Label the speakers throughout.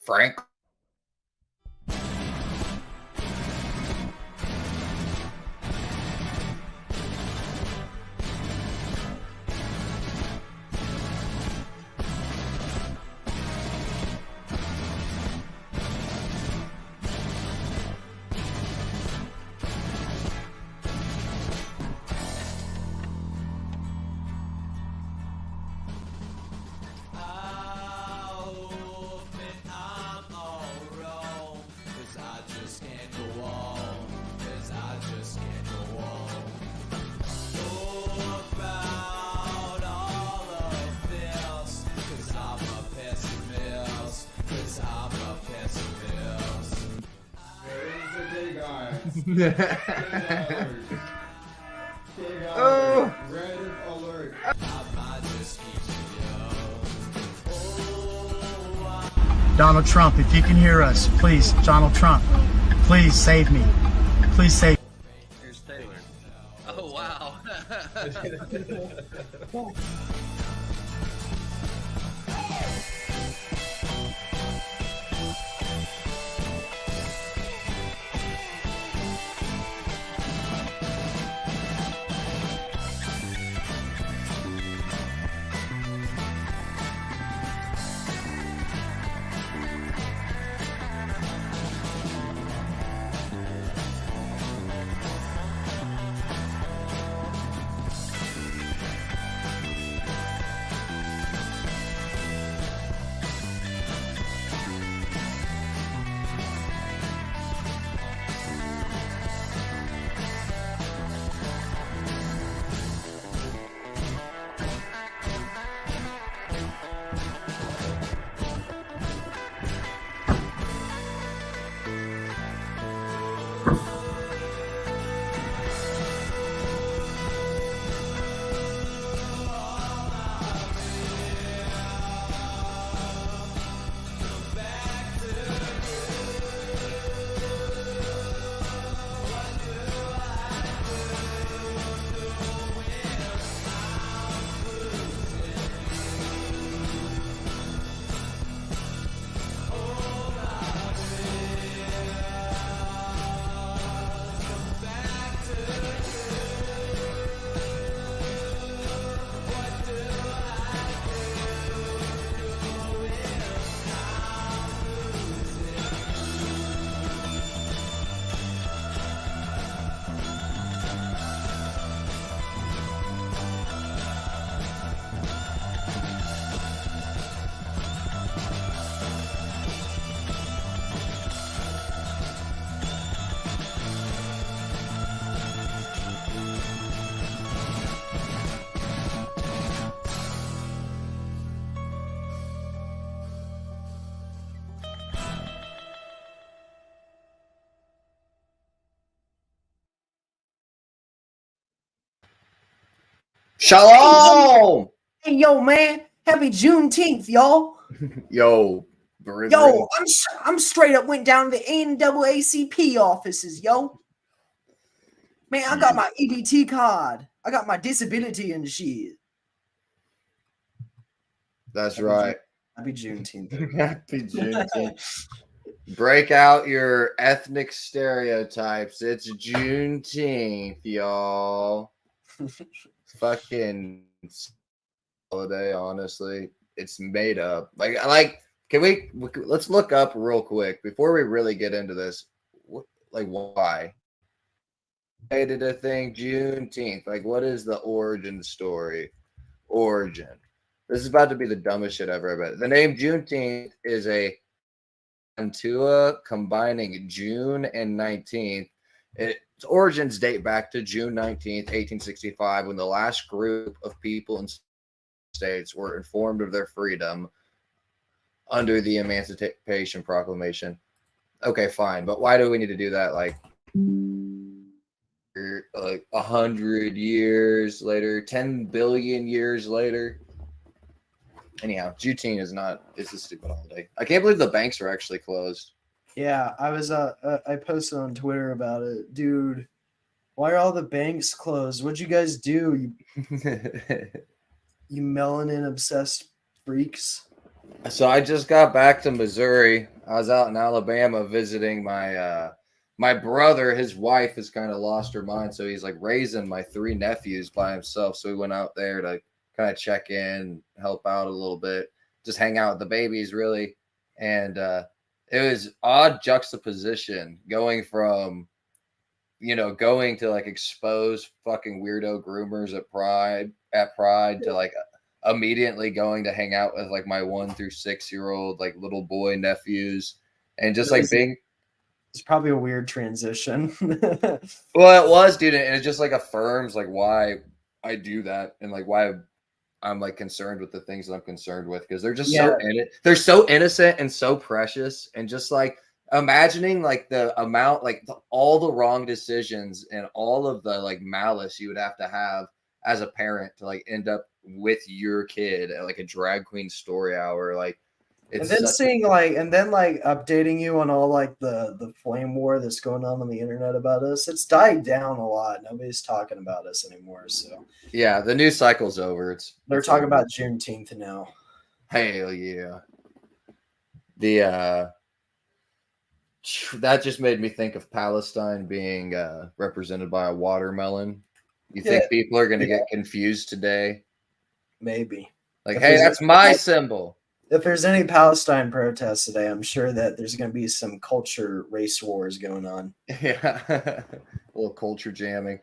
Speaker 1: Frank.
Speaker 2: Oh.
Speaker 3: Red alert.
Speaker 4: Donald Trump, if you can hear us, please, Donald Trump, please save me. Please save me.
Speaker 2: Here's Taylor. Oh, wow.
Speaker 1: Shalom!
Speaker 5: Hey, yo, man. Happy Juneteenth, y'all.
Speaker 1: Yo,
Speaker 5: Yo, I'm straight up went down to the NAACP offices, yo. Man, I got my EBT card. I got my disability and shit.
Speaker 1: That's right.
Speaker 5: Happy Juneteenth.
Speaker 1: Happy Juneteenth. Break out your ethnic stereotypes. It's Juneteenth, y'all. Fucking holiday, honestly. It's made up. Let's look up real quick before we really get into this. Why? Why did I think Juneteenth? Like, what is the origin story? Origin. This is about to be the dumbest shit I've ever read. The name Juneteenth is a Antua combining June and 19th. Its origins date back to June 19th, 1865, when the last group of people in the states were informed of their freedom under the Emancipation Proclamation. Okay, fine, but why do we need to do that? Like 100 years later, 10 billion years later. Anyhow, Juneteenth it's a stupid holiday. I can't believe the banks are actually closed.
Speaker 5: Yeah, I posted on Twitter about it. Dude, why are all the banks closed? What'd you guys do? You melanin obsessed freaks.
Speaker 1: So I just got back to Missouri. I was out in Alabama visiting my brother. His wife has kind of lost her mind, so he's like raising my 3 nephews by himself. So we went out there to kind of check in, help out a little bit, just hang out with the babies, really. And it was odd juxtaposition going from, going to like expose fucking weirdo groomers at Pride to like immediately going to hang out with like my 1 through 6 year old like little boy nephews and just like being.
Speaker 5: It's probably a weird transition.
Speaker 1: Well, it was, dude, and it just like affirms like why I do that and like why I'm like concerned with the things that I'm concerned with, because they're just they're so innocent and so precious, and just like imagining like the amount, like all the wrong decisions and all of the like malice you would have to have as a parent to like end up with your kid at like a drag queen story hour, like.
Speaker 5: And then updating you on all like the flame war that's going on the internet about us. It's died down a lot. Nobody's talking about us anymore. So
Speaker 1: yeah, the news cycle's over.
Speaker 5: They're talking about Juneteenth now.
Speaker 1: Hell yeah. The that just made me think of Palestine being represented by a watermelon. You think people are going to get confused today?
Speaker 5: Maybe.
Speaker 1: Like, hey, that's my symbol.
Speaker 5: If there's any Palestine protests today, I'm sure that there's going to be some culture race wars going on.
Speaker 1: Yeah. A little culture jamming.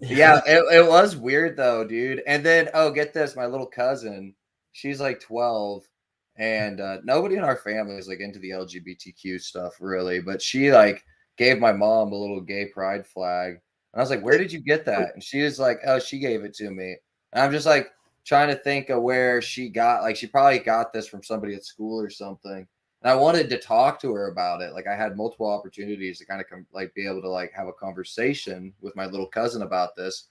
Speaker 1: Yeah, it was weird though, dude. And then, get this, my little cousin, she's like 12, and nobody in our family is like into the LGBTQ stuff really, but she like gave my mom a little gay pride flag. And I was like, where did you get that? And she was like, oh, she gave it to me. And I'm just like, trying to think of where she got, like she probably got this from somebody at school or something. And I wanted to talk to her about it. Like I had multiple opportunities to kind of like be able to like have a conversation with my little cousin about this.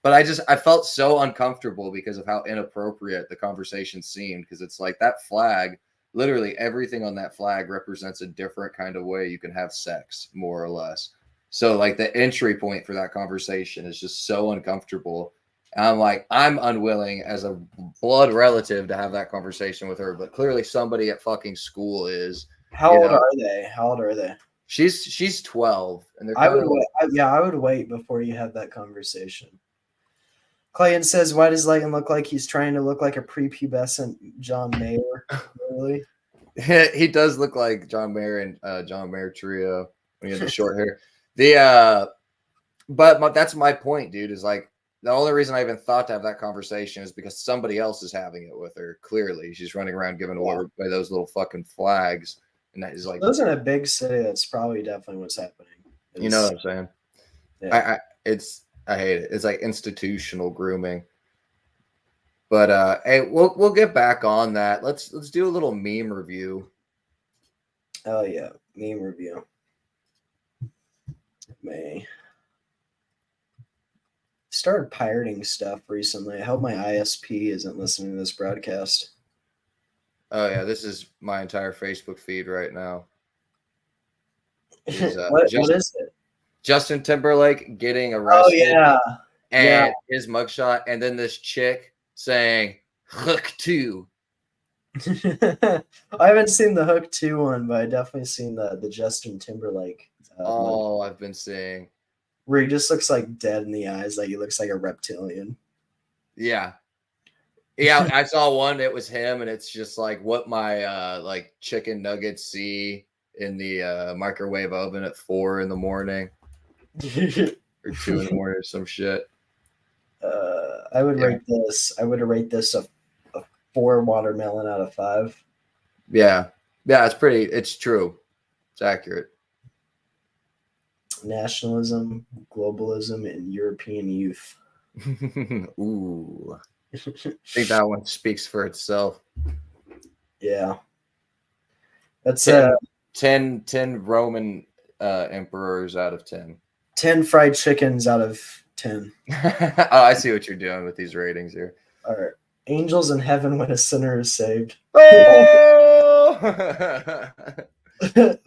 Speaker 1: But I felt so uncomfortable because of how inappropriate the conversation seemed. Because it's like that flag, literally everything on that flag represents a different kind of way you can have sex, more or less. So like the entry point for that conversation is just so uncomfortable. I'm like, I'm unwilling as a blood relative to have that conversation with her, but clearly somebody at fucking school is.
Speaker 5: How old are they?
Speaker 1: She's 12, and they're.
Speaker 5: I would wait before you have that conversation. Clayton says, "Why does Layton look like he's trying to look like a prepubescent John Mayer?" Really?
Speaker 1: He does look like John Mayer and John Mayer trio when he had the short hair. But that's my point, dude. Is like. The only reason I even thought to have that conversation is because somebody else is having it with her. Clearly, she's running around giving away by those little fucking flags, and that is like
Speaker 5: those in a big city. That's probably definitely what's happening.
Speaker 1: You know what I'm saying? Yeah. I hate it. It's like institutional grooming. But hey, we'll get back on that. Let's do a little meme review.
Speaker 5: Oh yeah, meme review. Started pirating stuff recently. I hope my ISP isn't listening to this broadcast.
Speaker 1: Oh yeah, this is my entire Facebook feed right now.
Speaker 5: What is it?
Speaker 1: Justin Timberlake getting arrested.
Speaker 5: Oh yeah,
Speaker 1: and his mugshot, and then this chick saying "Hook 2."
Speaker 5: I haven't seen the Hook 2 one, but I definitely seen the Justin Timberlake.
Speaker 1: I've been seeing.
Speaker 5: Where he just looks like dead in the eyes, like he looks like a reptilian.
Speaker 1: Yeah. Yeah, I saw one, it was him, and it's just like what my like chicken nuggets see in the microwave oven at 4 in the morning. Or 2 in the morning or some shit.
Speaker 5: I would rate this a 4 watermelon out of 5.
Speaker 1: Yeah. Yeah, it's true. It's accurate.
Speaker 5: Nationalism, globalism, and European youth.
Speaker 1: Ooh. I think that one speaks for itself.
Speaker 5: Yeah. That's
Speaker 1: 10 Roman emperors out of 10.
Speaker 5: 10 fried chickens out of 10.
Speaker 1: Oh, I see what you're doing with these ratings here.
Speaker 5: All right. Angels in heaven when a sinner is saved.
Speaker 1: Oh!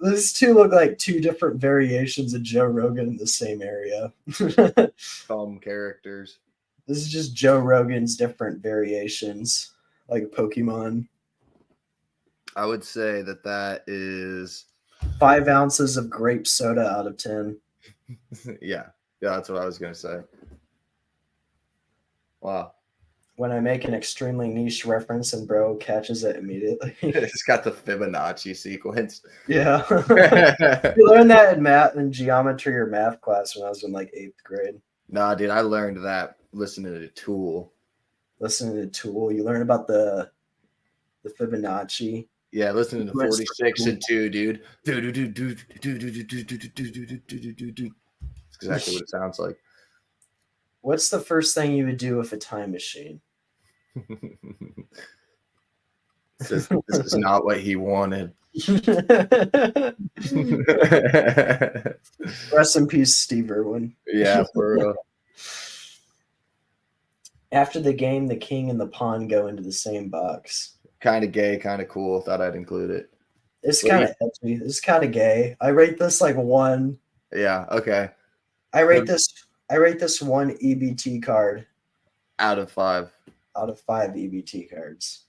Speaker 5: These two look like 2 different variations of Joe Rogan in the same area.
Speaker 1: Dumb characters.
Speaker 5: This is just Joe Rogan's different variations, like Pokemon.
Speaker 1: I would say that is
Speaker 5: 5 ounces of grape soda out of 10.
Speaker 1: yeah, that's what I was gonna say. Wow.
Speaker 5: When I make an extremely niche reference and bro catches it immediately.
Speaker 1: It's got the Fibonacci sequence.
Speaker 5: Yeah. You learned that in math and geometry or math class when I was in like 8th grade.
Speaker 1: Nah, dude, I learned that listening to Tool.
Speaker 5: Listening to Tool, you learn about the Fibonacci.
Speaker 1: Yeah, listening to
Speaker 5: Where's
Speaker 1: 46
Speaker 5: Tool?
Speaker 1: and 2, dude. It's exactly what it sounds like.
Speaker 5: What's the first thing you would do with a time machine?
Speaker 1: This is not what he wanted.
Speaker 5: Rest in peace, Steve Irwin.
Speaker 1: Yeah, for real.
Speaker 5: After the game, the king and the pawn go into the same box.
Speaker 1: Kind of gay, kind of cool. Thought I'd include it.
Speaker 5: It's kind of edgy. It's kind of gay. I rate this like 1.
Speaker 1: Yeah, okay.
Speaker 5: I rate this 1 EBT card
Speaker 1: Out of 5.
Speaker 5: out of 5 EBT cards.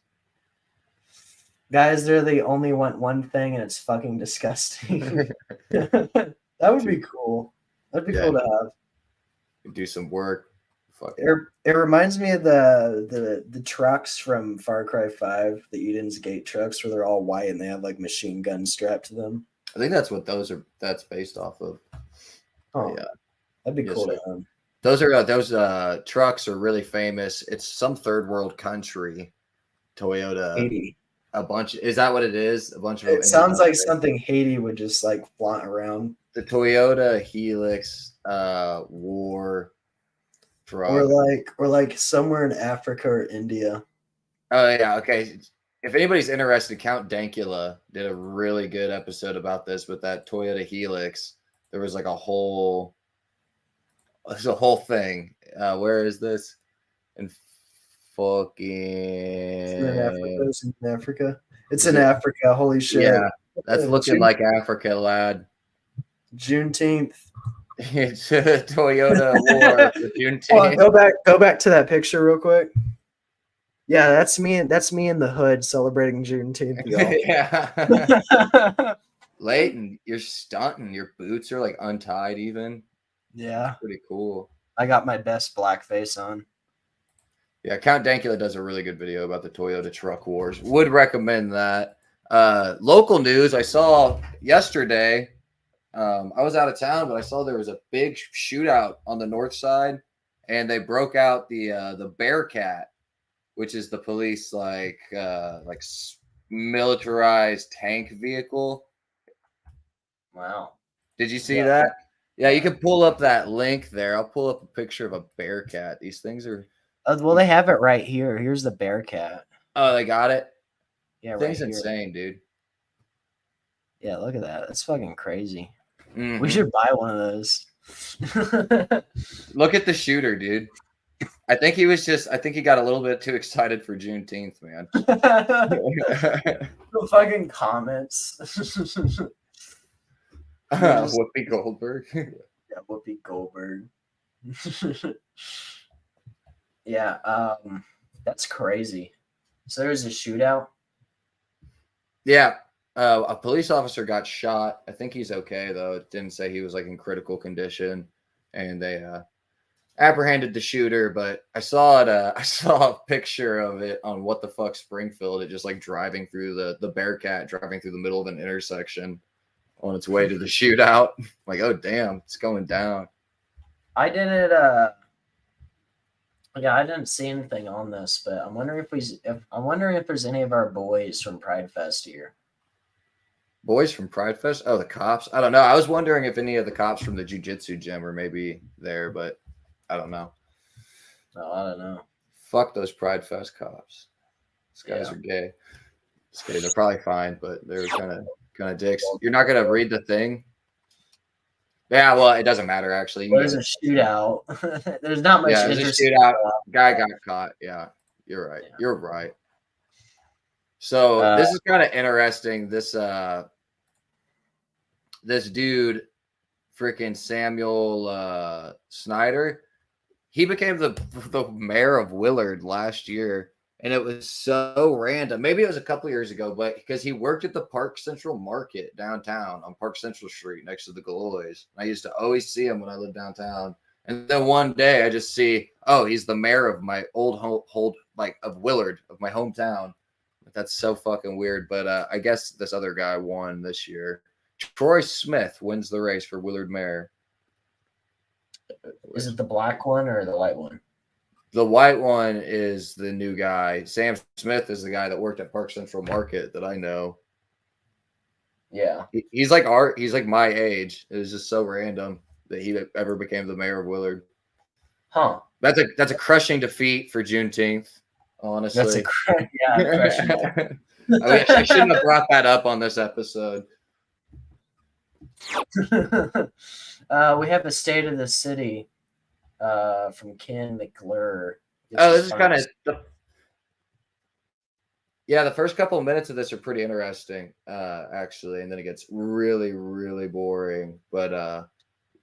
Speaker 5: Guys, they're the only one thing, and it's fucking disgusting. That would be cool. That'd be cool to have.
Speaker 1: Do some work. Fuck
Speaker 5: It reminds me of the trucks from Far Cry 5, the Eden's Gate trucks, where they're all white and they have like machine guns strapped to them.
Speaker 1: I think that's what that's based off of.
Speaker 5: Oh,
Speaker 1: yeah.
Speaker 5: That'd be
Speaker 1: Yes,
Speaker 5: cool
Speaker 1: sir.
Speaker 5: to have.
Speaker 1: Those trucks are really famous. It's some third world country. Toyota.
Speaker 5: Haiti.
Speaker 1: A bunch. Is that what it is? A bunch of.
Speaker 5: It sounds like something Haiti would just like flaunt around.
Speaker 1: The Toyota Helix war truck.
Speaker 5: Or like somewhere in Africa or India.
Speaker 1: Oh yeah, okay. If anybody's interested, Count Dankula did a really good episode about this with that Toyota Helix. There was like there's a whole thing. Where is this? In fucking
Speaker 5: It's in Africa. It's in Africa. Holy shit.
Speaker 1: Yeah, that's looking like Africa, lad.
Speaker 5: Juneteenth.
Speaker 1: It's a Toyota war for Juneteenth.
Speaker 5: Go back to that picture real quick. Yeah, that's me in the hood celebrating Juneteenth.
Speaker 1: Yeah. Leighton, you're stunting. Your boots are like untied even.
Speaker 5: Yeah.
Speaker 1: Pretty cool.
Speaker 5: I got my best blackface on.
Speaker 1: Yeah, Count Dankula does a really good video about the Toyota truck wars. Would recommend that. Local news, I saw yesterday. I was out of town, but I saw there was a big shootout on the north side, and they broke out the Bearcat, which is the police like militarized tank vehicle.
Speaker 5: Wow.
Speaker 1: Did you see that? Yeah, you can pull up that link there. I'll pull up a picture of a Bearcat. These things are.
Speaker 5: Well, they have it right here. Here's the Bearcat.
Speaker 1: Oh, they got it.
Speaker 5: Yeah,
Speaker 1: Thing's
Speaker 5: right here.
Speaker 1: insane, dude.
Speaker 5: Yeah, look at that. That's fucking crazy.
Speaker 1: Mhm.
Speaker 5: We should buy one of those.
Speaker 1: Look at the shooter, dude. I think he got a little bit too excited for Juneteenth, man.
Speaker 5: The fucking comments.
Speaker 1: Whoopi Goldberg.
Speaker 5: Yeah, Whoopi Goldberg. Yeah, that's crazy. So there was a shootout.
Speaker 1: Yeah, a police officer got shot. I think he's okay though. It didn't say he was like in critical condition, and they apprehended the shooter. But I saw it. I saw a picture of it on What the Fuck Springfield. It just like driving through the Bearcat, driving through the middle of an intersection on its way to the shootout. Like, oh damn, it's going down.
Speaker 5: I didn't. Yeah, I didn't see anything on this, but I'm wondering if there's any of our boys from Pride Fest here.
Speaker 1: Boys from Pride Fest? Oh, the cops? I don't know. I was wondering if any of the cops from the jiu-jitsu gym were maybe there, but I don't know.
Speaker 5: No, I don't know.
Speaker 1: Fuck those Pride Fest cops. These guys are gay. Just kidding. They're probably fine, but they're kind of dicks. You're not gonna read the thing? Yeah, well, it doesn't matter actually.
Speaker 5: There's a shootout. There's not much.
Speaker 1: Yeah, there's a shootout. Guy got caught. Yeah, you're right. Yeah. You're right. So this is kind of interesting. This dude, freaking Samuel Snyder, he became the mayor of Willard last year, And it was so random. Maybe it was a couple years ago, but because he worked at the Park Central Market downtown on Park Central Street next to the Galois. I used to always see him when I lived downtown. And then one day I just see, oh, he's the mayor of my old like of Willard, of my hometown. That's so fucking weird. But I guess this other guy won this year. Troy Smith wins the race for Willard mayor.
Speaker 3: Is it the black one or the white one?
Speaker 1: The white one is the new guy. Sam Smith is the guy that worked at Park Central Market that I know.
Speaker 3: Yeah.
Speaker 1: He's like my age. It was just so random that he ever became the mayor of Willard.
Speaker 3: Huh.
Speaker 1: That's a crushing defeat for Juneteenth, honestly.
Speaker 3: That's a crushing.
Speaker 1: I shouldn't have brought that up on this episode.
Speaker 3: We have a state of the city from Ken McClure.
Speaker 1: This is kind of the first couple of minutes of this are pretty interesting, actually, and then it gets really, really boring. But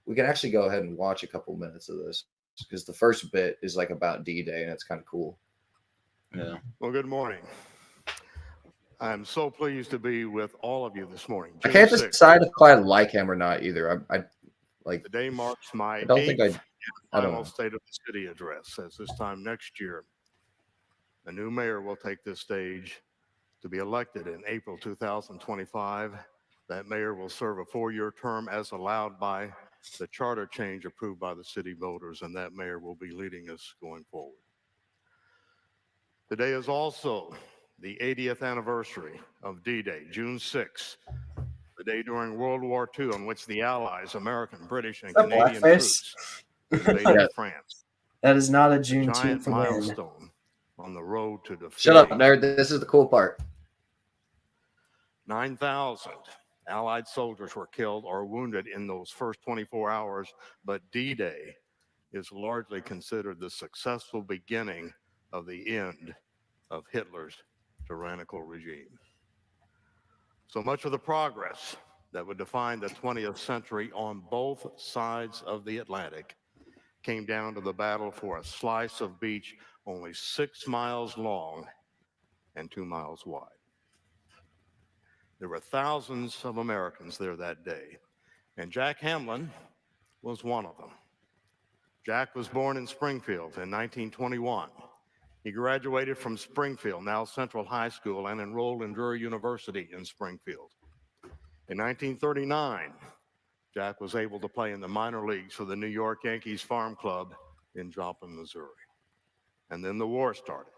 Speaker 1: we can actually go ahead and watch a couple minutes of this because the first bit is like about D-Day, and it's kind of cool.
Speaker 3: Yeah.
Speaker 6: Well, good morning. I'm so pleased to be with all of you this morning.
Speaker 1: I can't decide if I like him or not either. I like
Speaker 6: the day marks my
Speaker 1: I don't think
Speaker 6: eighth
Speaker 1: I don't
Speaker 6: final
Speaker 1: know.
Speaker 6: State of the City address, as this time next year, a new mayor will take this stage to be elected in April 2025. That mayor will serve a 4-year term as allowed by the charter change approved by the city voters, and that mayor will be leading us going forward. Today is also the 80th anniversary of D-Day, June 6th, the day during World War II on which the Allies, American, British, and Canadian troops invaded France.
Speaker 5: That is not a
Speaker 6: Giant
Speaker 5: Juneteenth win.
Speaker 6: milestone on the road to defeat.
Speaker 1: Shut up, nerd. This is the cool part.
Speaker 6: 9,000 Allied soldiers were killed or wounded in those first 24 hours, but D-Day is largely considered the successful beginning of the end of Hitler's tyrannical regime. So much of the progress that would define the 20th century on both sides of the Atlantic came down to the battle for a slice of beach only 6 miles long and 2 miles wide. There were thousands of Americans there that day, and Jack Hamlin was one of them. Jack was born in Springfield in 1921. He graduated from Springfield, now Central High School, and enrolled in Drury University in Springfield. In 1939, Jack was able to play in the minor leagues for the New York Yankees Farm Club in Joplin, Missouri. And then the war started.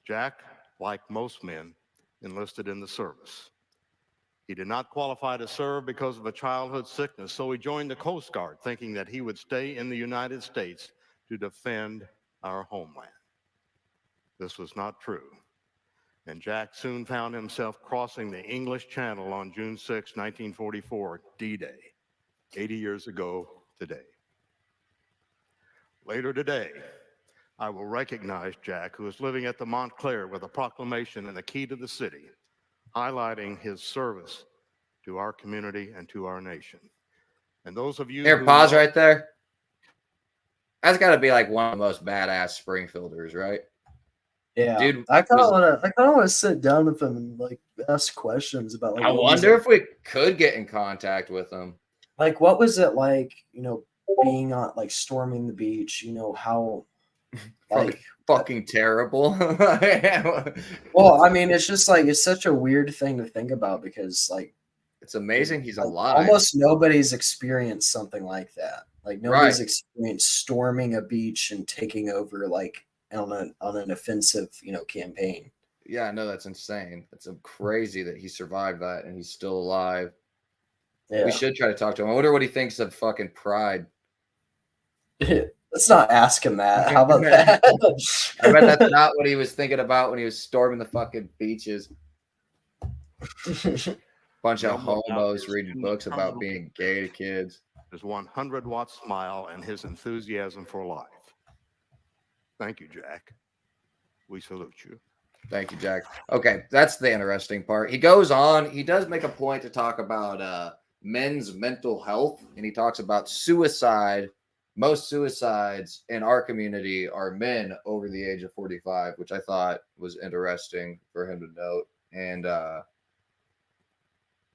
Speaker 6: Jack, like most men, enlisted in the service. He did not qualify to serve because of a childhood sickness, so he joined the Coast Guard, thinking that he would stay in the United States to defend our homeland. This was not true, and Jack soon found himself crossing the English Channel on June 6, 1944, D-Day, 80 years ago today. Later today, I will recognize Jack, who is living at the Montclair with a proclamation and the key to the city, highlighting his service to our community and to our nation. And those of you
Speaker 1: Here, pause right there. That's got to be like one of the most badass Springfielders, right?
Speaker 5: Yeah,
Speaker 1: Dude,
Speaker 5: I kind of want to sit down with him and like ask questions about. Like,
Speaker 1: I wonder if we could get in contact with him.
Speaker 5: Like, what was it like? You know, being on like storming the beach. You know how, like,
Speaker 1: fucking terrible.
Speaker 5: well, I mean, it's just like it's such a weird thing to think about because like
Speaker 1: it's amazing he's
Speaker 5: like,
Speaker 1: alive.
Speaker 5: Almost nobody's experienced something like that. Like nobody's experienced storming a beach and taking over like on an offensive, you know, campaign.
Speaker 1: Yeah, no, that's insane. It's crazy that he survived that and he's still alive.
Speaker 5: Yeah.
Speaker 1: We should try to talk to him. I wonder what he thinks of fucking Pride.
Speaker 5: Let's not ask him that. How about that?
Speaker 1: I bet that's not what he was thinking about when he was storming the fucking beaches. Bunch of homos reading books about being gay to kids.
Speaker 6: His 100-watt smile and his enthusiasm for life. Thank you, Jack. We salute you.
Speaker 1: Thank you, Jack. Okay, that's the interesting part. He goes on. He does make a point to talk about men's mental health, and he talks about suicide most suicides in our community are men over the age of 45, which I thought was interesting for him to note. And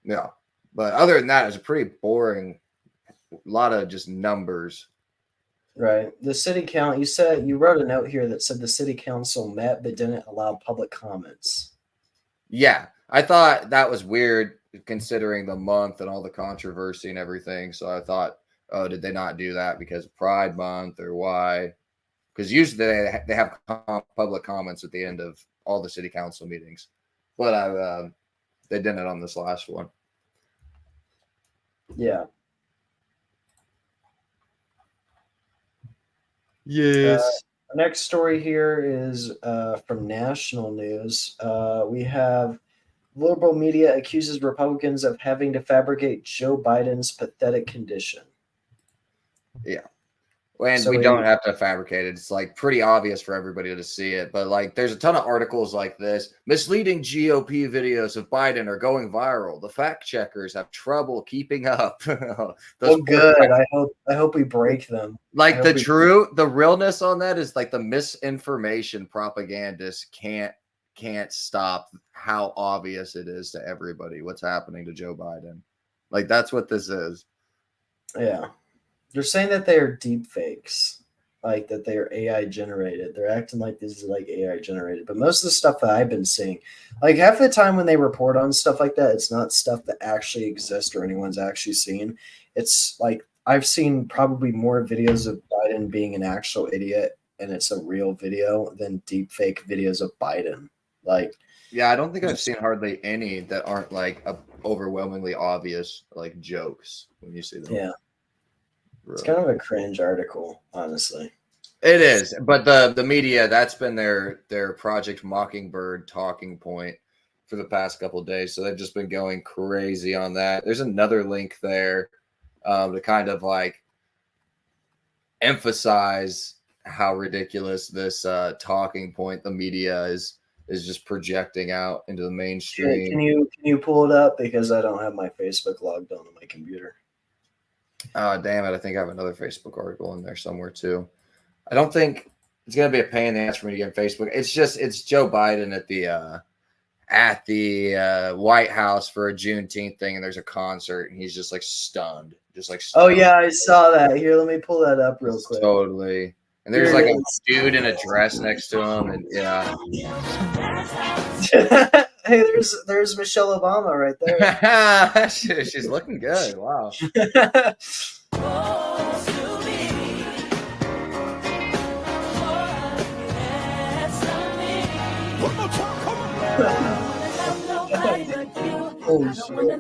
Speaker 1: yeah, but other than that, it's a pretty boring, a lot of just numbers.
Speaker 3: Right. The city count, you said you wrote a note here that said the city council met but didn't allow public comments.
Speaker 1: Yeah, I thought that was weird considering the month and all the controversy and everything. So I thought, oh, did they not do that because of Pride Month or why? Because usually they have public comments at the end of all the city council meetings, but they didn't on this last one.
Speaker 3: Yeah.
Speaker 1: Yes.
Speaker 3: The next story here is from national news. We have liberal media accuses Republicans of having to fabricate Joe Biden's pathetic condition.
Speaker 1: Yeah. And
Speaker 3: So
Speaker 1: we don't have to fabricate it. It's like pretty obvious for everybody to see it. But like there's a ton of articles like this. Misleading GOP videos of Biden are going viral. The fact checkers have trouble keeping up.
Speaker 3: Well, good. I hope we break them.
Speaker 1: Like the realness on that is like the misinformation propagandists can't stop how obvious it is to everybody what's happening to Joe Biden. Like that's what this is.
Speaker 3: Yeah. They're saying that they are deep fakes, like that they are AI generated. They're acting like this is like AI generated. But most of the stuff that I've been seeing, like half the time when they report on stuff like that, it's not stuff that actually exists or anyone's actually seen. It's like I've seen probably more videos of Biden being an actual idiot and it's a real video than deep fake videos of Biden. Like,
Speaker 1: yeah, I don't think I've seen hardly any that aren't like overwhelmingly obvious like jokes when you see them.
Speaker 3: Yeah. It's kind of a cringe article, honestly.
Speaker 1: It is, but the media, that's been their Project Mockingbird talking point for the past couple of days. So they've just been going crazy on that. There's another link there to kind of like emphasize how ridiculous this talking point the media is just projecting out into the mainstream.
Speaker 3: Can you pull it up, because I don't have my Facebook logged on my computer.
Speaker 1: Oh, damn it. I think I have another Facebook article in there somewhere too. I don't think it's going to be a pain in the ass for me to get on Facebook. It's Joe Biden at the White House for a Juneteenth thing. And there's a concert and he's just like stunned.
Speaker 3: Oh yeah, I saw that. Here, let me pull that up real quick.
Speaker 1: Totally. And there's like a dude in a dress next to him. And yeah.
Speaker 3: Hey, there's Michelle Obama right there.
Speaker 1: She's looking good. Wow.
Speaker 3: Holy shit.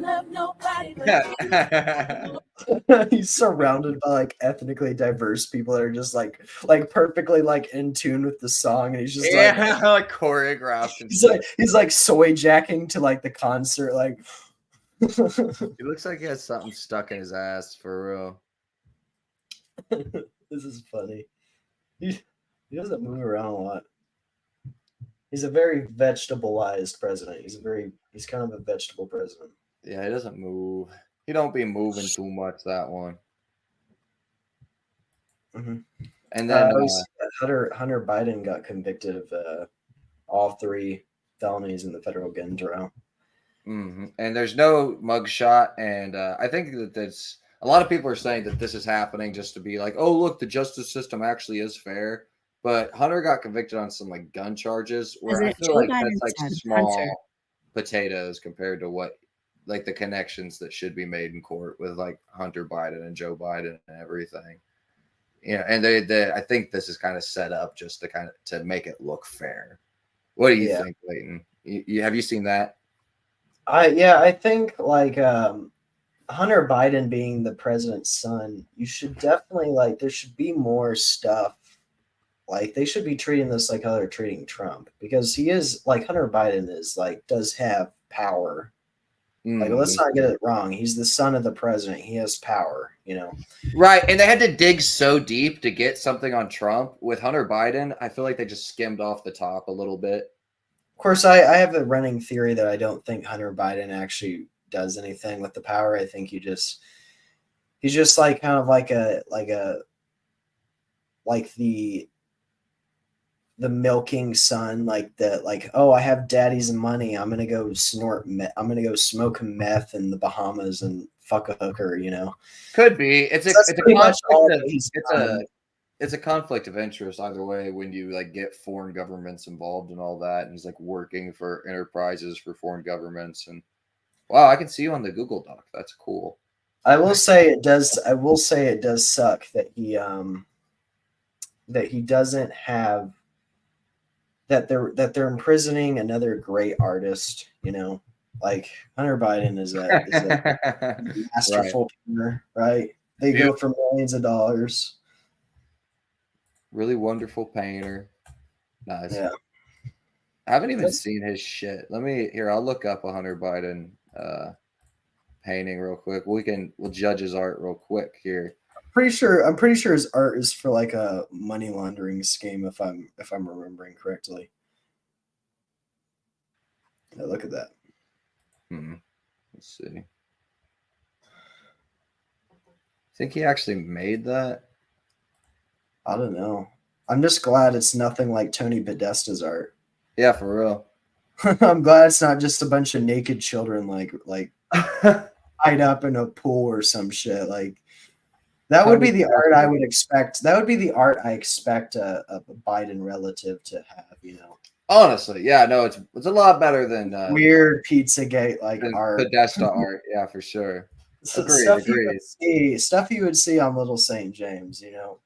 Speaker 3: He's surrounded by like ethnically diverse people that are just like perfectly like in tune with the song, and he's just
Speaker 1: like choreographed.
Speaker 3: He's like soy jacking to like the concert. Like
Speaker 1: he looks like he has something stuck in his ass for real.
Speaker 3: This is funny. He doesn't move around a lot. He's a very vegetabilized president. He's kind of a vegetable president.
Speaker 1: Yeah, he doesn't move. He don't be moving too much, that one.
Speaker 3: Mm-hmm.
Speaker 1: And then
Speaker 3: Hunter Biden got convicted of all 3 felonies in the federal gun trial.
Speaker 1: Mm-hmm. And there's no mugshot. And I think that that's a lot of people are saying that this is happening just to be like, oh, look, the justice system actually is fair. But Hunter got convicted on some like gun charges where I feel like that's like small potatoes compared to what like the connections that should be made in court with like Hunter Biden and Joe Biden and everything. Yeah, and they I think this is kind of set up just to kind of to make it look fair. What do you think, Leighton? Have you seen that?
Speaker 3: I think like Hunter Biden being the president's son, you should definitely like there should be more stuff. Like they should be treating this like how they're treating Trump, because he is like Hunter Biden is like does have power. Like let's not get it wrong. He's the son of the president. He has power, you know.
Speaker 1: Right. And they had to dig so deep to get something on Trump. With Hunter Biden, I feel like they just skimmed off the top a little bit.
Speaker 3: Of course, I have a running theory that I don't think Hunter Biden actually does anything with the power. I think he's just like kind of like a like the milking son, like that, like, oh, I have daddy's money, I'm gonna go I'm gonna go smoke meth in the Bahamas and fuck a hooker, you know.
Speaker 1: Could be. It's a
Speaker 3: pretty much all that
Speaker 1: conflict.
Speaker 3: he's
Speaker 1: It's
Speaker 3: done.
Speaker 1: it's a conflict of interest either way when you like get foreign governments involved and all that, and he's like working for enterprises for foreign governments. And wow, I can see you on the Google Doc. That's cool.
Speaker 3: I will say it does suck that he doesn't have that they're imprisoning another great artist, you know. Like Hunter Biden is a masterful painter, right? They go for millions of dollars.
Speaker 1: Really wonderful painter. Nice.
Speaker 3: Yeah.
Speaker 1: I haven't even seen his shit. I'll look up a Hunter Biden painting real quick. We'll judge his art real quick here.
Speaker 3: I'm pretty sure his art is for like a money laundering scheme, if I'm remembering correctly. Yeah, look at that.
Speaker 1: Let's see. Think he actually made that?
Speaker 3: I don't know. I'm just glad it's nothing like Tony Podesta's art.
Speaker 1: Yeah, for real.
Speaker 3: I'm glad it's not just a bunch of naked children like tied up in a pool or some shit. Like that would be the art I would expect. That would be the art I expect a Biden relative to have, you know.
Speaker 1: Honestly, yeah, no, it's a lot better than
Speaker 3: weird Pizzagate like art.
Speaker 1: Podesta art, yeah, for sure.
Speaker 3: Stuff you would see on Little St. James, you know.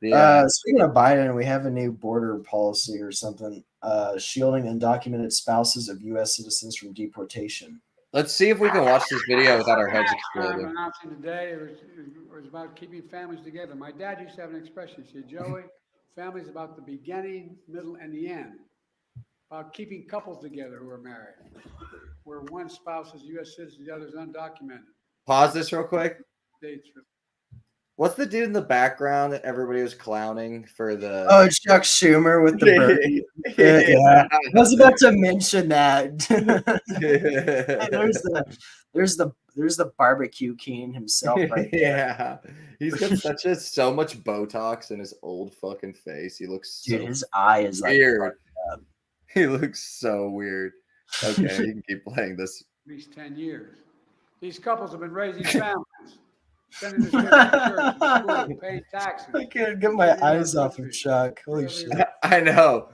Speaker 1: Yeah.
Speaker 3: Speaking of Biden, we have a new border policy or something, shielding undocumented spouses of U.S. citizens from deportation.
Speaker 1: Let's see if we can watch this video without our heads exploding.
Speaker 7: Announcing today, it was about keeping families together. My dad used to have an expression. He said, Joey, family is about the beginning, middle, and the end. About keeping couples together who are married, where one spouse is U.S. citizen, the other is undocumented.
Speaker 1: Pause this real quick.
Speaker 7: Dates.
Speaker 1: What's the dude in the background that everybody was clowning for the?
Speaker 3: Oh, Chuck Schumer with the bird. Yeah. I was about to mention that. There's the barbecue king himself, right there.
Speaker 1: Yeah, he's got so much Botox in his old fucking face. He looks
Speaker 3: dude. His eye is
Speaker 1: weird.
Speaker 3: Like
Speaker 1: he looks so weird. Okay, you can keep playing this.
Speaker 7: At least 10 years. These couples have been raising families. Sending this kid to church, to school, paying taxes.
Speaker 3: I can't get my eyes off of Chuck. Holy shit.
Speaker 1: I know.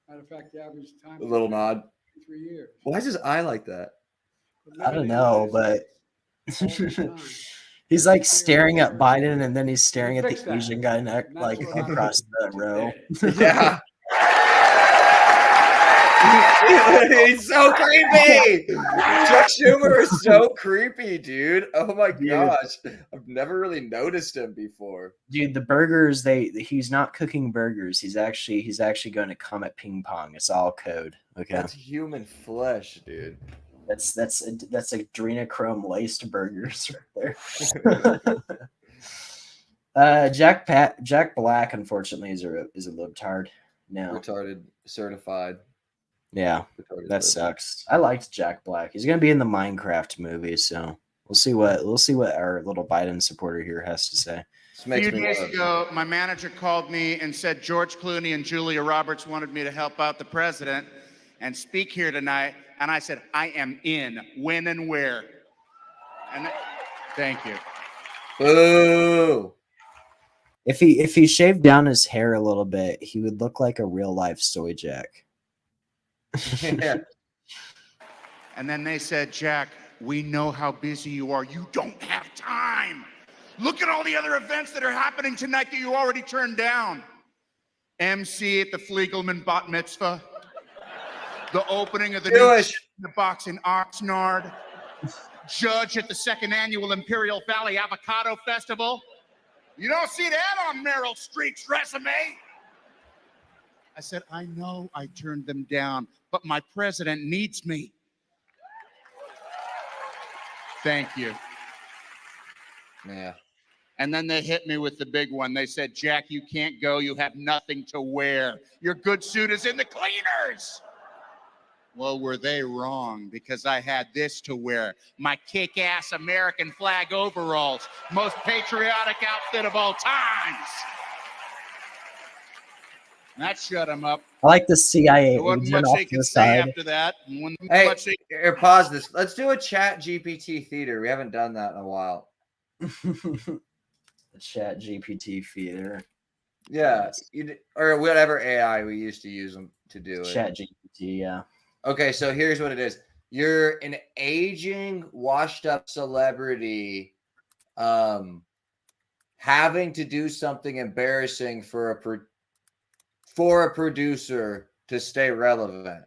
Speaker 7: Matter of fact, the average time.
Speaker 1: A little nod.
Speaker 7: 3 years.
Speaker 1: Why is his eye like that?
Speaker 3: I don't know, but he's like staring at Biden and then he's staring at the Asian guy like across the row.
Speaker 1: Yeah. He's so creepy. Chuck Schumer is so creepy, dude. Oh my gosh. I've never really noticed him before.
Speaker 3: Dude, the burgers, he's not cooking burgers. He's actually going to come at ping pong. It's all code. Okay.
Speaker 1: That's human flesh, dude.
Speaker 3: That's adrenochrome laced burgers right there. Jack Black, unfortunately, is a libtard now.
Speaker 1: Retarded certified.
Speaker 3: Yeah, that sucks. I liked Jack Black. He's gonna be in the Minecraft movie, so we'll see what our little Biden supporter here has to say.
Speaker 8: A few days ago, my manager called me and said George Clooney and Julia Roberts wanted me to help out the president and speak here tonight, and I said I am in. When and where? And thank you.
Speaker 1: Boo.
Speaker 3: If he shaved down his hair a little bit, he would look like a real life Soy Jack.
Speaker 1: Yeah.
Speaker 8: And then they said, Jack, we know how busy you are. You don't have time. Look at all the other events that are happening tonight that you already turned down. MC at the Fliegelman Bat Mitzvah. The opening of the new box in Oxnard. Judge at the 2nd annual Imperial Valley Avocado Festival. You don't see that on Meryl Streep's resume. I said, I know I turned them down, but my president needs me. Thank you.
Speaker 1: Yeah.
Speaker 8: And then they hit me with the big one. They said, Jack, you can't go. You have nothing to wear. Your good suit is in the cleaners. Well, were they wrong? Because I had this to wear. My kick-ass American flag overalls. Most patriotic outfit of all times. That shut him up.
Speaker 3: I like the CIA
Speaker 8: There wasn't
Speaker 3: agent
Speaker 8: much
Speaker 3: off
Speaker 8: they
Speaker 3: to
Speaker 8: could
Speaker 3: the
Speaker 8: say
Speaker 3: side.
Speaker 8: after that. And when
Speaker 1: Hey,
Speaker 8: much they-
Speaker 1: here, pause this. Let's do a chat GPT theater. We haven't done that in a while.
Speaker 3: The Chat GPT feeder.
Speaker 1: Yeah, or whatever AI we used to use them to do it.
Speaker 3: Chat GPT, yeah.
Speaker 1: Okay, so here's what it is. You're an aging, washed-up celebrity having to do something embarrassing for a producer to stay relevant.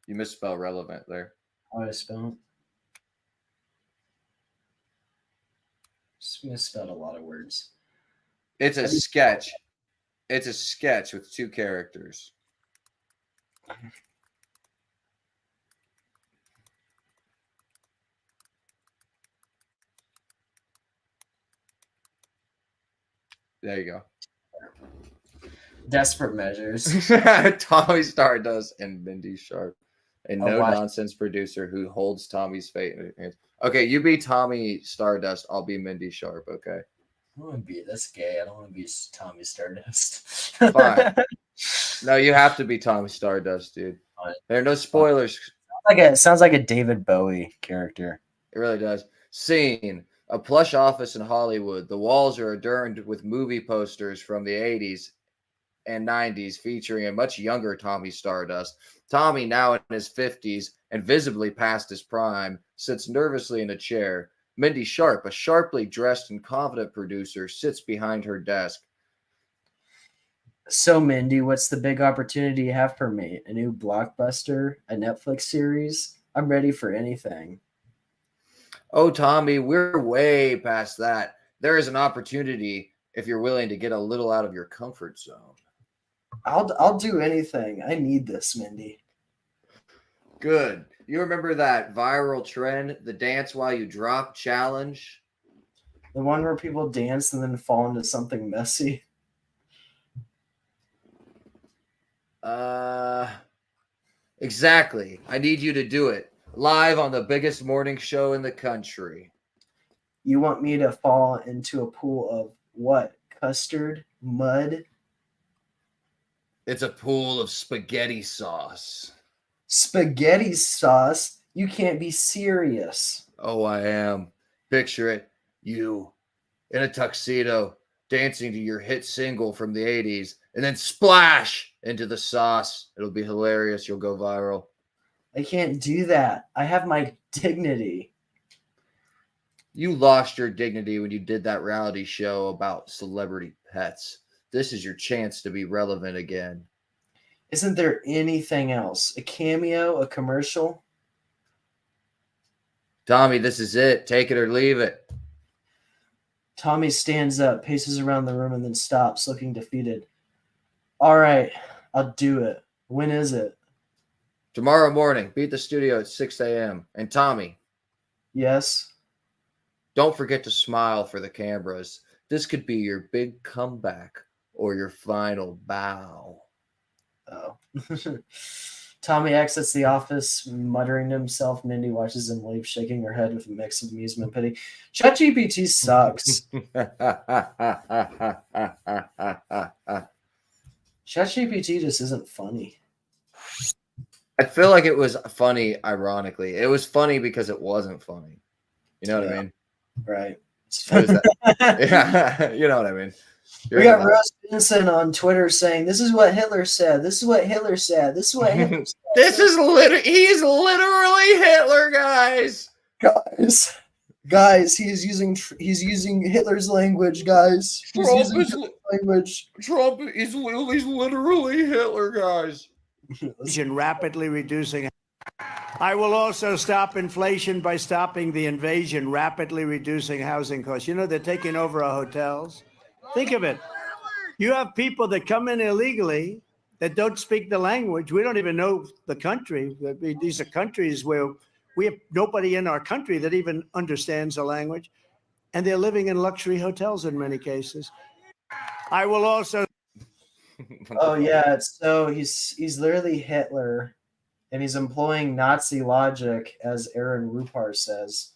Speaker 1: You misspell relevant there.
Speaker 3: How do I spell it? Just misspelled a lot of words.
Speaker 1: It's a sketch. It's a sketch with 2 characters. There you go.
Speaker 3: Desperate Measures.
Speaker 1: Tommy Stardust and Mindy Sharp. A
Speaker 3: Oh, wow.
Speaker 1: no-nonsense producer who holds Tommy's fate in his hands. Okay, you be Tommy Stardust. I'll be Mindy Sharp, okay?
Speaker 3: I don't want to be that's gay. I don't want to be Tommy Stardust.
Speaker 1: Fine. No, you have to be Tommy Stardust, dude. There are no spoilers.
Speaker 3: Sounds like a David Bowie character.
Speaker 1: It really does. Scene. A plush office in Hollywood. The walls are adorned with movie posters from the 80s and 90s featuring a much younger Tommy Stardust. Tommy, now in his 50s and visibly past his prime, sits nervously in a chair. Mindy Sharp, a sharply dressed and confident producer, sits behind her desk.
Speaker 3: So, Mindy, what's the big opportunity you have for me? A new blockbuster? A Netflix series? I'm ready for anything.
Speaker 1: Oh, Tommy, we're way past that. There is an opportunity if you're willing to get a little out of your comfort zone.
Speaker 3: I'll do anything. I need this, Mindy.
Speaker 1: Good. You remember that viral trend, the dance while you drop challenge?
Speaker 3: The one where people dance and then fall into something messy.
Speaker 1: Exactly. I need you to do it live on the biggest morning show in the country.
Speaker 3: You want me to fall into a pool of what? Custard? Mud?
Speaker 1: It's a pool of spaghetti sauce.
Speaker 3: Spaghetti sauce? You can't be serious.
Speaker 1: Oh, I am. Picture it. You in a tuxedo dancing to your hit single from the 80s and then splash into the sauce. It'll be hilarious. You'll go viral.
Speaker 3: I can't do that. I have my dignity.
Speaker 1: You lost your dignity when you did that reality show about celebrity pets. This is your chance to be relevant again.
Speaker 3: Isn't there anything else? A cameo? A commercial?
Speaker 1: Tommy, this is it. Take it or leave it.
Speaker 3: Tommy stands up, paces around the room, and then stops, looking defeated. All right, I'll do it. When is it?
Speaker 1: Tomorrow morning. Be at the studio at 6 a.m. And Tommy,
Speaker 3: Yes.
Speaker 1: don't forget to smile for the cameras. This could be your big comeback or your final bow.
Speaker 3: Oh. Tommy exits the office, muttering to himself. Mindy watches him leave, shaking her head with a mix of amusement and pity. ChatGPT sucks. ChatGPT just isn't funny.
Speaker 1: I feel like it was funny, ironically. It was funny because it wasn't funny. You know what I mean?
Speaker 3: Right.
Speaker 1: What is that? Yeah, you know what I mean.
Speaker 3: We got Rose Vincent on Twitter saying, "This is what Hitler said. This is what Hitler said. This is what Hitler said."
Speaker 1: This is he's literally Hitler, guys.
Speaker 3: Guys, he's using Hitler's language, guys. He's using Hitler's language.
Speaker 1: Trump is literally Hitler, guys.
Speaker 9: Rapidly reducing. I will also stop inflation by stopping the invasion, rapidly reducing housing costs. You know, they're taking over our hotels. Think of it. You have people that come in illegally that don't speak the language. We don't even know the country. These are countries where we have nobody in our country that even understands the language. and they're living in luxury hotels in many cases. I will also.
Speaker 3: Oh yeah, so he's literally Hitler, and he's employing Nazi logic, as Aaron Rupar says.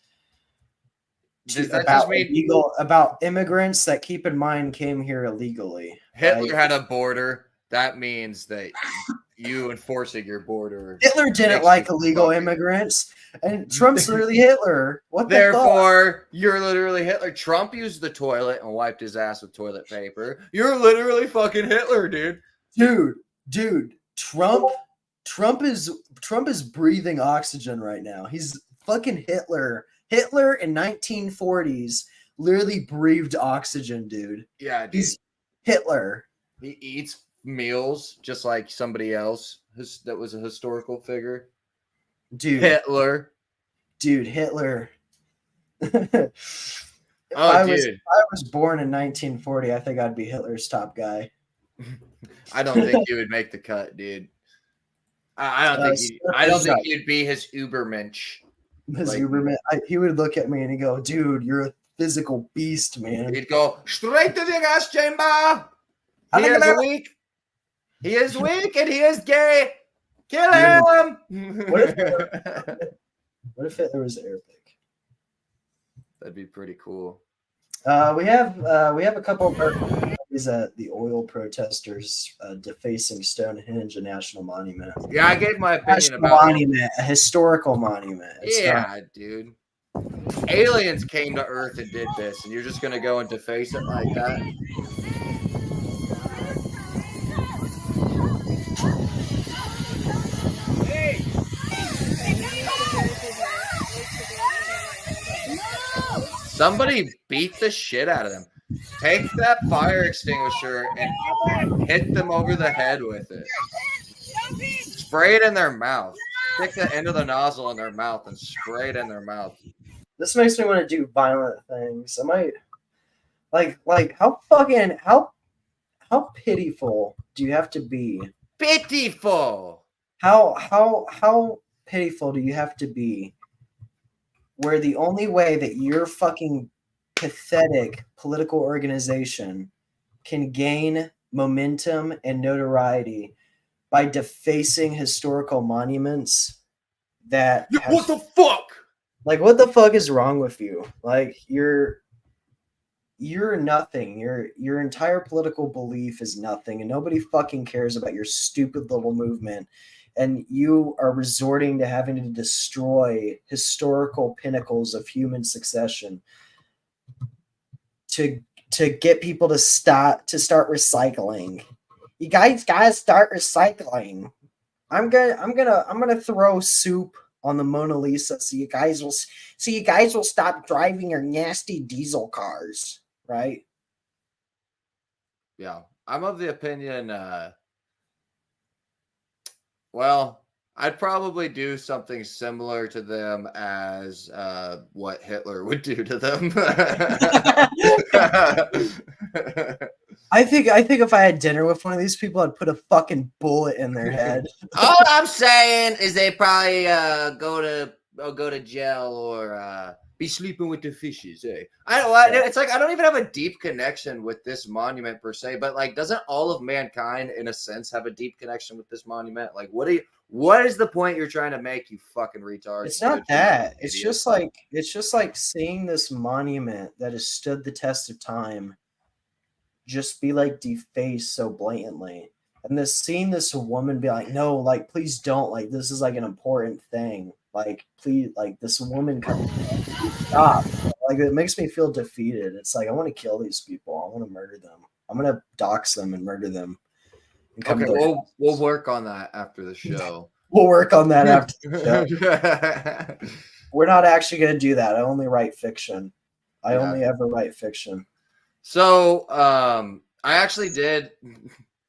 Speaker 1: Does that just mean
Speaker 3: about immigrants that, keep in mind, came here illegally?
Speaker 1: Hitler had a border? That means that you enforcing your border.
Speaker 3: Hitler didn't like illegal immigrants, and Trump's literally Hitler. What the
Speaker 1: Therefore, you're literally Hitler. Trump used the toilet and wiped his ass with toilet paper. You're literally fucking Hitler, dude.
Speaker 3: Dude, Trump is breathing oxygen right now. He's fucking Hitler. Hitler in 1940s literally breathed oxygen, dude.
Speaker 1: Yeah, dude.
Speaker 3: He's Hitler.
Speaker 1: He eats meals just like somebody else that was a historical figure.
Speaker 3: Dude.
Speaker 1: Hitler.
Speaker 3: Dude, Hitler. If
Speaker 1: Oh,
Speaker 3: I
Speaker 1: dude.
Speaker 3: was born in 1940, I think I'd be Hitler's top guy.
Speaker 1: I don't think you would make the cut, dude. I don't think you'd be his Ubermensch.
Speaker 3: Uberman, he would look at me and he'd go, "Dude, you're a physical beast, man."
Speaker 1: He'd go straight to the gas chamber. He is weak. He is weak and he is gay. Kill him.
Speaker 3: What if Hitler was Arabic?
Speaker 1: That'd be pretty cool.
Speaker 3: We have a couple of the oil protesters defacing Stonehenge, a national monument.
Speaker 1: Yeah, I gave my opinion about
Speaker 3: monument, a historical monument.
Speaker 1: Dude. Aliens came to Earth and did this, and you're just gonna go and deface it like that? Somebody beat the shit out of them. Take that fire extinguisher and hit them over the head with it. Spray it in their mouth. Stick the end of the nozzle in their mouth and spray it in their mouth.
Speaker 3: This makes me want to do violent things. I might like how pitiful do you have to be?
Speaker 1: Pitiful.
Speaker 3: How pitiful do you have to be where the only way that your fucking pathetic political organization can gain momentum and notoriety by defacing historical monuments that
Speaker 1: what the fuck?
Speaker 3: Like, what the fuck is wrong with you? Like, you're nothing. Your entire political belief is nothing, and nobody fucking cares about your stupid little movement. And you are resorting to having to destroy historical pinnacles of human succession to get people to start recycling. You guys gotta start recycling. I'm gonna throw soup on the Mona Lisa so you guys will stop driving your nasty diesel cars, right?
Speaker 1: Yeah, I'm of the opinion. Well, I'd probably do something similar to them as what Hitler would do to them.
Speaker 3: I think if I had dinner with one of these people, I'd put a fucking bullet in their head.
Speaker 1: All I'm saying is they probably go to jail or be sleeping with the fishes. Eh? It's like I don't even have a deep connection with this monument per se, but like, doesn't all of mankind, in a sense, have a deep connection with this monument? Like, what is the point you're trying to make, you fucking retards?
Speaker 3: It's not that. It's just like seeing this monument that has stood the test of time just be like defaced so blatantly, and seeing this woman be like, no, like, please don't, like, this is like an important thing, like, please, like, this woman stop. Like, it makes me feel defeated. It's like, I want to kill these people. I want to murder them. I'm gonna dox them and murder them.
Speaker 1: Okay, we'll work on that after the show.
Speaker 3: We'll work on that after the show. We're not actually going to do that. I only write fiction. I only ever write fiction.
Speaker 1: So, I actually did.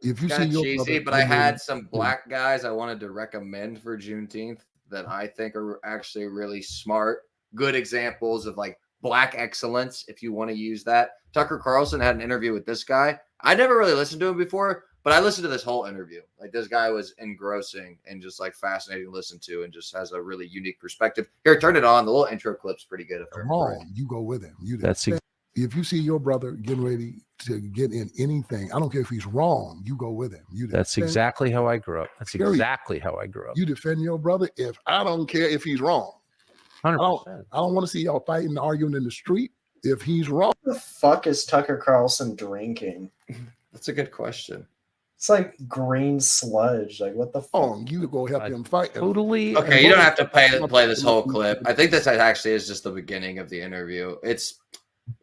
Speaker 10: If you
Speaker 1: kind
Speaker 10: see
Speaker 1: of
Speaker 10: your
Speaker 1: cheesy,
Speaker 10: brother,
Speaker 1: but I had some black guys I wanted to recommend for Juneteenth that I think are actually really smart, good examples of like black excellence. If you want to use that, Tucker Carlson had an interview with this guy. I never really listened to him before, but I listened to this whole interview. Like, this guy was engrossing and just like fascinating to listen to, and just has a really unique perspective. Here, turn it on. The little intro clip's pretty good.
Speaker 10: Come on, you go with him.
Speaker 11: That's
Speaker 10: if you see your brother getting ready to get in anything, I don't care if he's wrong, you go with him.
Speaker 11: That's exactly how I grew up. That's exactly how I grew up.
Speaker 10: You defend your brother. If I don't care if he's wrong.
Speaker 11: 100%.
Speaker 10: I don't want to see y'all fighting, arguing in the street if he's wrong.
Speaker 3: What the fuck is Tucker Carlson drinking?
Speaker 1: That's a good question.
Speaker 3: It's like green sludge. Like, what the fuck?
Speaker 10: Oh, you go help him fight.
Speaker 11: Totally.
Speaker 1: Okay, you don't have to play this whole clip. I think this actually is just the beginning of the interview. It's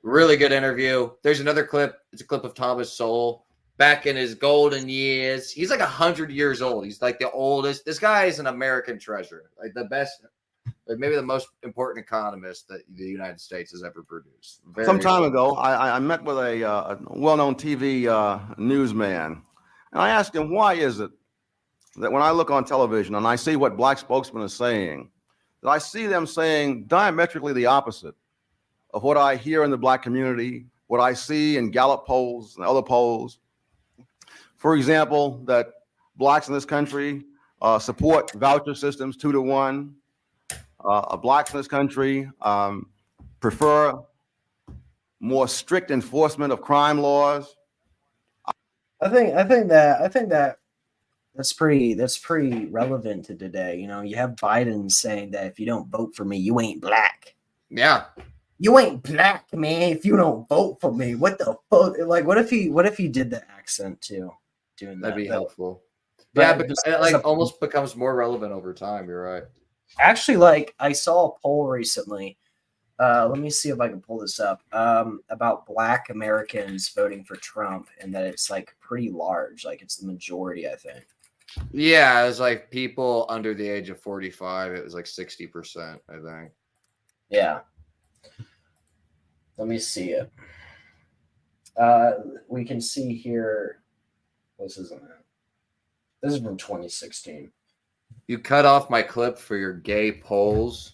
Speaker 1: really good interview. There's another clip. It's a clip of Thomas Sowell back in his golden years. He's like 100 years old. He's like the oldest. This guy is an American treasure, like the best, like maybe the most important economist that the United States has ever produced.
Speaker 12: Some time ago, I met with a well-known TV newsman, and I asked him, why is it that when I look on television and I see what black spokesmen are saying, that I see them saying diametrically the opposite of what I hear in the black community, what I see in Gallup polls and other polls. For example, that blacks in this country support voucher systems 2-to-1. Blacks in this country prefer more strict enforcement of crime laws.
Speaker 3: I think that's pretty relevant to today. You know, you have Biden saying that if you don't vote for me, you ain't black.
Speaker 1: Yeah.
Speaker 3: You ain't black, man, if you don't vote for me. What the fuck? Like, what if he did the accent too? Doing
Speaker 1: That'd be helpful.
Speaker 3: But
Speaker 1: Yeah, but it like almost becomes more relevant over time. You're right.
Speaker 3: Actually, like, I saw a poll recently. Let me see if I can pull this up. About black Americans voting for Trump, and that it's like pretty large. Like, it's the majority, I think.
Speaker 1: Yeah, it was like people under the age of 45. It was like 60%, I think.
Speaker 3: Yeah. Let me see it. We can see here. This isn't it. This is from 2016.
Speaker 1: You cut off my clip for your gay polls.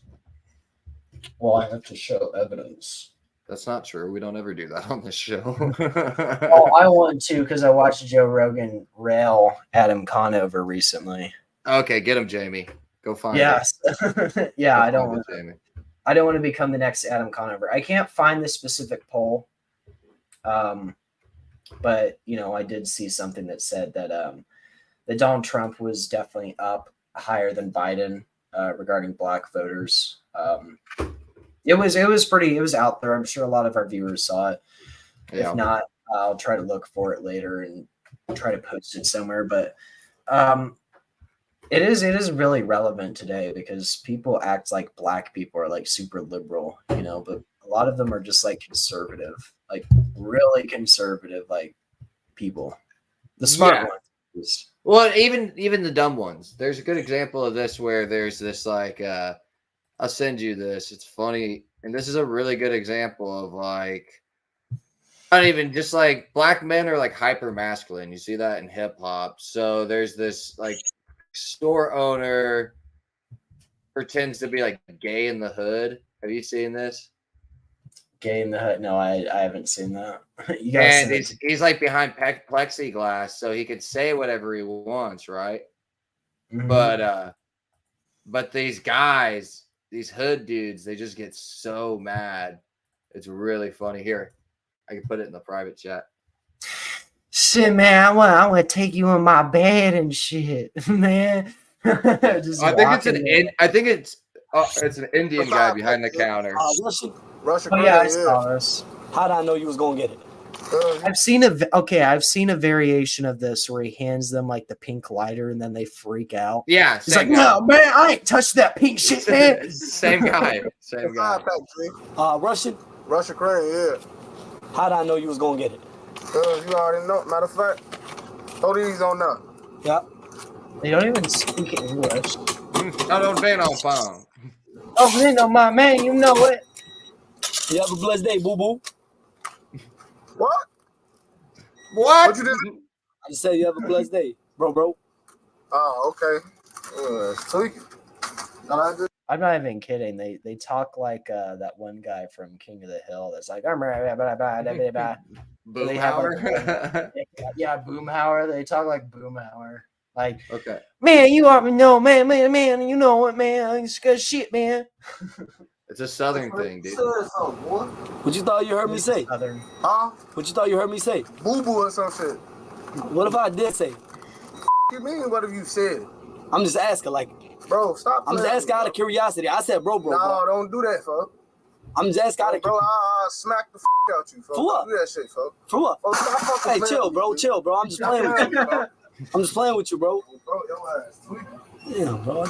Speaker 3: Well, I have to show evidence.
Speaker 1: That's not true. We don't ever do that on this show.
Speaker 3: Oh, I want to because I watched Joe Rogan rail Adam Conover recently.
Speaker 1: Okay, get him, Jamie. Go find
Speaker 3: Yes. Yeah, I don't want
Speaker 1: Jamie.
Speaker 3: I don't want to become the next Adam Conover. I can't find the specific poll. But you know, I did see something that said that that Donald Trump was definitely up higher than Biden regarding black voters. It was out there. I'm sure a lot of our viewers saw it. Yeah. If not, I'll try to look for it later and try to post it somewhere. But it is really relevant today because people act like black people are like super liberal, you know, but a lot of them are just like conservative, like really conservative, like people. The smart ones.
Speaker 1: Well, even the dumb ones. There's a good example of this where there's this like I'll send you this. It's funny, and this is a really good example of like not even just like black men are like hyper masculine. You see that in hip hop. So there's this like store owner pretends to be like gay in the hood. Have you seen this?
Speaker 3: Gay in the hood? No, I haven't seen that. You
Speaker 1: and he's like behind plexiglass, so he can say whatever he wants, right? Mm-hmm. But these guys, these hood dudes, they just get so mad. It's really funny. Here, I can put it in the private chat.
Speaker 3: Shit, man, I want to take you in my bed and shit, man.
Speaker 1: I think it's an Indian guy behind the counter.
Speaker 3: Russia. Oh, yeah, I saw this.
Speaker 13: How'd I know you was gonna get it?
Speaker 3: I've seen a variation of this where he hands them like the pink lighter and then they freak out.
Speaker 1: Yeah,
Speaker 3: he's like, "No, man, I ain't touched that pink shit, man."
Speaker 1: Same guy.
Speaker 13: Russian,
Speaker 14: Ukraine, yeah.
Speaker 13: How'd I know you was gonna get it?
Speaker 14: You already know. Matter of fact, throw these on up.
Speaker 13: Yep.
Speaker 3: They don't even speak English.
Speaker 1: I don't been on phone.
Speaker 3: Oh, you know, my man, you know it.
Speaker 13: You have a blessed day, boo boo.
Speaker 14: What?
Speaker 1: What?
Speaker 14: You did?
Speaker 13: I just said you have a blessed day, bro.
Speaker 14: Oh, okay. Sweet.
Speaker 3: I'm not even kidding. They talk like that one guy from King of the Hill that's like, Boomhauer. Yeah, Boomhauer. They talk like Boomhauer. Like,
Speaker 1: okay,
Speaker 3: man, you are no man, you know what, man? It's good shit, man.
Speaker 1: It's a Southern thing, dude.
Speaker 13: What you thought you heard me say?
Speaker 3: Southern.
Speaker 14: Huh?
Speaker 13: What you thought you heard me say?
Speaker 14: Boo boo or some shit.
Speaker 13: What if I did say?
Speaker 14: You mean what have you said?
Speaker 13: I'm just asking, like,
Speaker 14: Bro, stop.
Speaker 13: I'm just asking out of curiosity. I said, bro.
Speaker 14: No, don't do that, fuck.
Speaker 13: I'm just asking out of
Speaker 14: Bro, I'll smack the out you, fuck.
Speaker 13: For what?
Speaker 14: Don't do that shit, fuck.
Speaker 13: For what?
Speaker 14: Oh, stop fucking
Speaker 13: Hey,
Speaker 14: playing
Speaker 13: chill,
Speaker 14: with
Speaker 13: bro.
Speaker 14: me,
Speaker 13: Chill, bro. I'm just playing with you. I'm just playing with you, bro.
Speaker 14: Bro, your ass tweaking.
Speaker 13: Yeah, bro.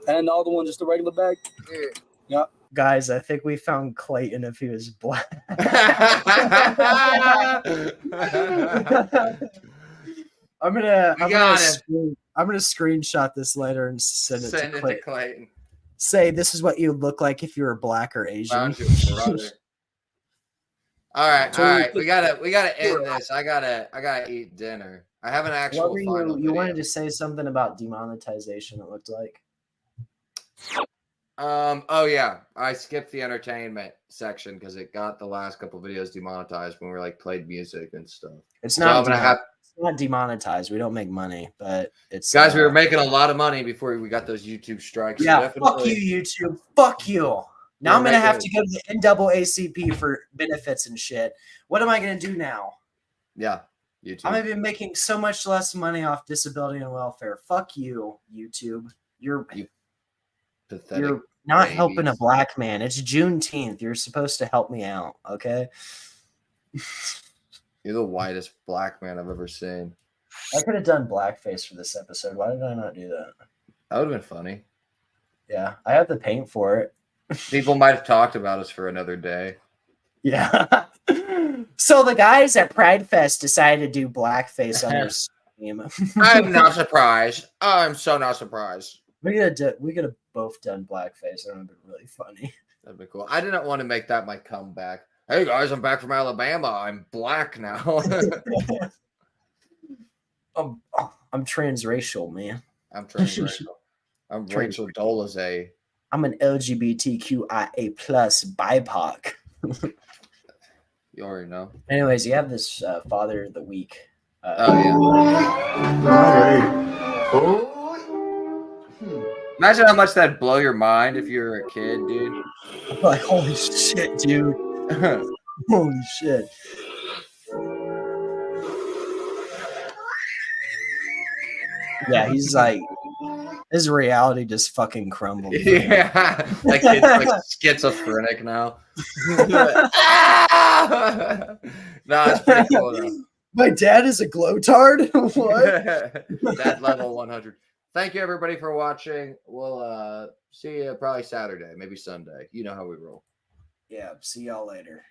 Speaker 13: And the other one, just a regular bag?
Speaker 14: Yeah.
Speaker 13: Yeah.
Speaker 3: Guys, I think we found Clayton if he was black. I'm gonna screenshot this later and send it to Clayton.
Speaker 1: Clayton.
Speaker 3: Say this is what you would look like if you were black or Asian.
Speaker 1: Found your brother. All right. We gotta end this. I gotta eat dinner. I have an actual.
Speaker 3: What were
Speaker 1: final
Speaker 3: you
Speaker 1: video.
Speaker 3: wanted to say something about demonetization? It looked like.
Speaker 1: Oh yeah, I skipped the entertainment section because it got the last couple videos demonetized when we like played music and stuff.
Speaker 3: It's
Speaker 1: So
Speaker 3: not.
Speaker 1: I'm gonna have.
Speaker 3: It's not demonetized. We don't make money, but it's
Speaker 1: Guys, we were making a lot of money before we got those YouTube strikes.
Speaker 3: Yeah,
Speaker 1: so
Speaker 3: fuck you, YouTube. Fuck you. Now I'm
Speaker 1: We're
Speaker 3: gonna have to
Speaker 1: making
Speaker 3: go to the NAACP for benefits and shit. What am I gonna do now?
Speaker 1: Yeah, YouTube.
Speaker 3: I'm gonna be making so much less money off disability and welfare. Fuck you, YouTube. You're
Speaker 1: pathetic.
Speaker 3: You're not
Speaker 1: babies.
Speaker 3: helping a black man. It's Juneteenth. You're supposed to help me out, okay?
Speaker 1: You're the whitest black man I've ever seen.
Speaker 3: I could have done blackface for this episode. Why did I not do that?
Speaker 1: That would have been funny.
Speaker 3: Yeah, I have the paint for it.
Speaker 1: People might have talked about us for another day.
Speaker 3: Yeah. So the guys at Pride Fest decided to do blackface on their stream.
Speaker 1: I'm not surprised. I'm so not surprised.
Speaker 3: We could have both done blackface. That would have been really funny.
Speaker 1: That'd be cool. I didn't want to make that my comeback. Hey guys, I'm back from Alabama. I'm black now.
Speaker 3: I'm transracial, man.
Speaker 1: I'm transracial. I'm Rachel Dolezal.
Speaker 3: I'm an LGBTQIA plus BIPOC.
Speaker 1: You already know.
Speaker 3: Anyways, you have this Father of the Week.
Speaker 1: Imagine how much that'd blow your mind if you were a kid, dude.
Speaker 3: Like, holy shit, dude. Holy shit. Yeah, he's like, his reality just fucking crumbled.
Speaker 1: Yeah, like it's like schizophrenic now. No, it's pretty cool though.
Speaker 3: My dad is a glowtard? What?
Speaker 1: That level 100. Thank you everybody for watching. We'll see you probably Saturday, maybe Sunday. You know how we roll.
Speaker 3: Yeah, see y'all later.